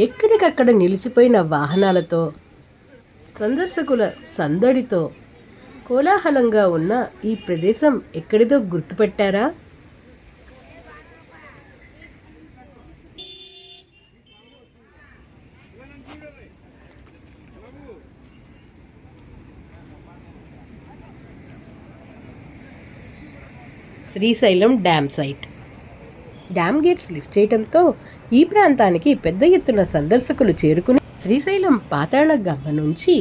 ఎక్కడికక్కడ నిలిచిపోయిన వాహనాలతో, సందర్శకుల సందడితో కోలాహలంగా ఉన్న ఈ ప్రదేశం ఎక్కడిదో గుర్తుపెట్టారా? Srisailam dam site. Dam gates lift చేయడంతో ఈ ప్రాంతానికి పెద్ద ఎత్తున సందర్శకులు చేరుకుని శ్రీశైలం పాతాళ గంగ నుంచి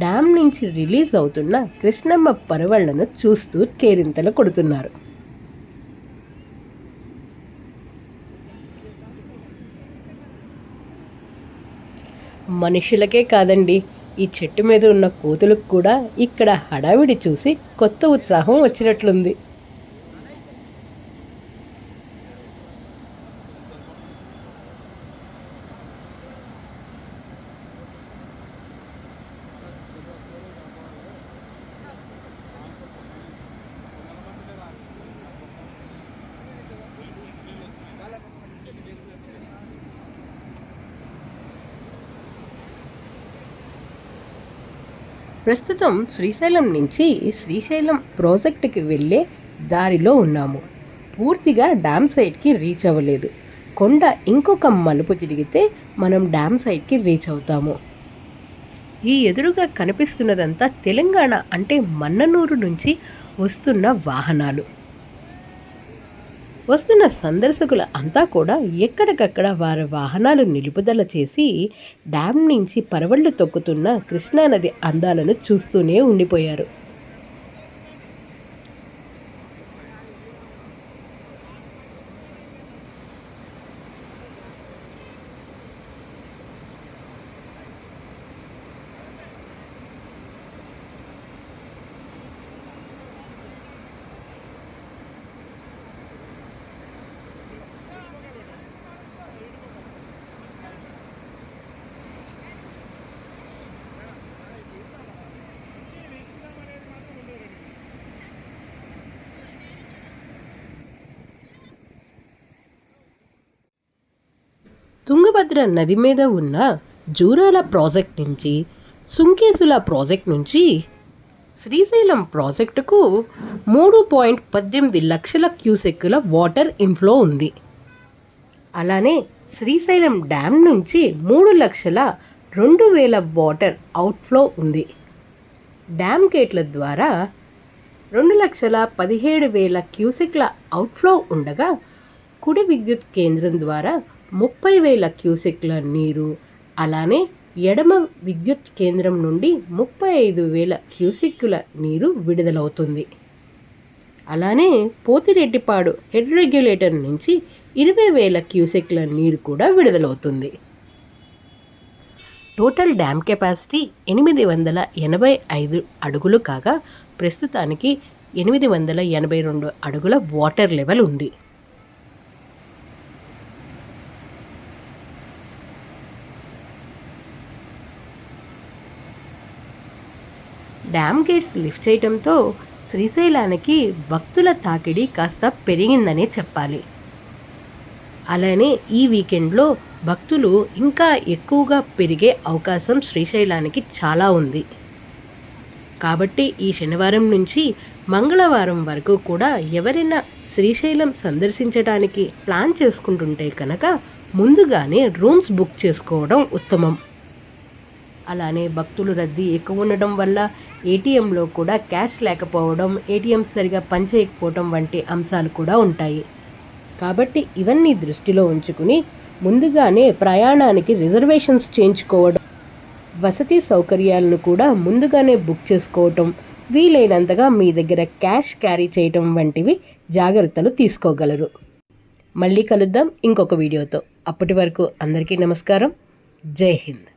డ్యామ్ నుంచి రిలీజ్ అవుతున్న కృష్ణమ్మ పరవళ్లను చూస్తూ కేరింతలు కొడుతున్నారు. మనుషులకే కాదండి, ఈ చెట్టు మీద ఉన్న కోతులకు కూడా ఇక్కడ హడావిడి చూసి కొత్త ఉత్సాహం వచ్చినట్లుంది. ప్రస్తుతం శ్రీశైలం నుంచి శ్రీశైలం ప్రాజెక్టుకి వెళ్ళే దారిలో ఉన్నాము. పూర్తిగా డ్యామ్ సైట్కి రీచ్ అవ్వలేదు. కొండ ఇంకొక మలుపు తిరిగితే మనం డ్యామ్ సైట్కి రీచ్ అవుతాము. ఈ ఎదురుగా కనిపిస్తున్నదంతా తెలంగాణ అంటే మన్ననూరు నుంచి వస్తున్న వాహనాలు. వస్తున్న సందర్శకులు అంతా కూడా ఎక్కడికక్కడ వారి వాహనాలు నిలుపుదల చేసి డ్యామ్ నుంచి పరవళ్లు తొక్కుతున్న కృష్ణానది అందాలను చూస్తూనే ఉండిపోయారు. తుంగభద్ర నది మీద ఉన్న జూరాల ప్రాజెక్ట్ నుంచి, సుంకేసుల ప్రాజెక్ట్ నుంచి శ్రీశైలం ప్రాజెక్టుకు 3.18 లక్షల క్యూసెక్కుల వాటర్ ఇన్ఫ్లో ఉంది. అలానే శ్రీశైలం డ్యామ్ నుంచి 3,02,000 వాటర్ అవుట్ఫ్లో ఉంది. డ్యామ్ గేట్ల ద్వారా 2,17,000 క్యూసెక్ల అవుట్ఫ్లో ఉండగా, కుడి విద్యుత్ కేంద్రం ద్వారా 30,000 క్యూసెక్ల నీరు, అలానే ఎడమ విద్యుత్ కేంద్రం నుండి 35,000 క్యూసెక్కుల నీరు విడుదలవుతుంది. అలానే పోతిరెడ్డిపాడు హెడ్ రెగ్యులేటర్ నుంచి 20,000 క్యూసెక్ల నీరు కూడా విడుదలవుతుంది. టోటల్ డ్యామ్ కెపాసిటీ 885 అడుగులు కాగా ప్రస్తుతానికి 882 అడుగుల వాటర్ లెవెల్ ఉంది. డ్యామ్ గేట్స్ లిఫ్ట్ చేయడంతో శ్రీశైలానికి భక్తుల తాకిడి కాస్త పెరిగిందనే చెప్పాలి. అలానే ఈ వీకెండ్లో భక్తులు ఇంకా ఎక్కువగా పెరిగే అవకాశం శ్రీశైలానికి చాలా ఉంది. కాబట్టి ఈ శనివారం నుంచి మంగళవారం వరకు కూడా ఎవరైనా శ్రీశైలం సందర్శించడానికి ప్లాన్ చేసుకుంటుంటే కనుక ముందుగానే రూమ్స్ బుక్ చేసుకోవడం ఉత్తమం. అలానే భక్తులు రద్దీ ఎక్కువ ఉండడం వల్ల ఏటీఎంలో కూడా క్యాష్ లేకపోవడం, ఏటీఎం సరిగా పనిచేయకపోవడం వంటి అంశాలు కూడా ఉంటాయి. కాబట్టి ఇవన్నీ దృష్టిలో ఉంచుకుని ముందుగానే ప్రయాణానికి రిజర్వేషన్స్ చేయించుకోవడం, వసతి సౌకర్యాలను కూడా ముందుగానే బుక్ చేసుకోవటం, వీలైనంతగా మీ దగ్గర క్యాష్ క్యారీ చేయటం వంటివి జాగ్రత్తలు తీసుకోగలరు. మళ్ళీ కలుద్దాం ఇంకొక వీడియోతో. అప్పటి వరకు అందరికీ నమస్కారం. జై హింద్.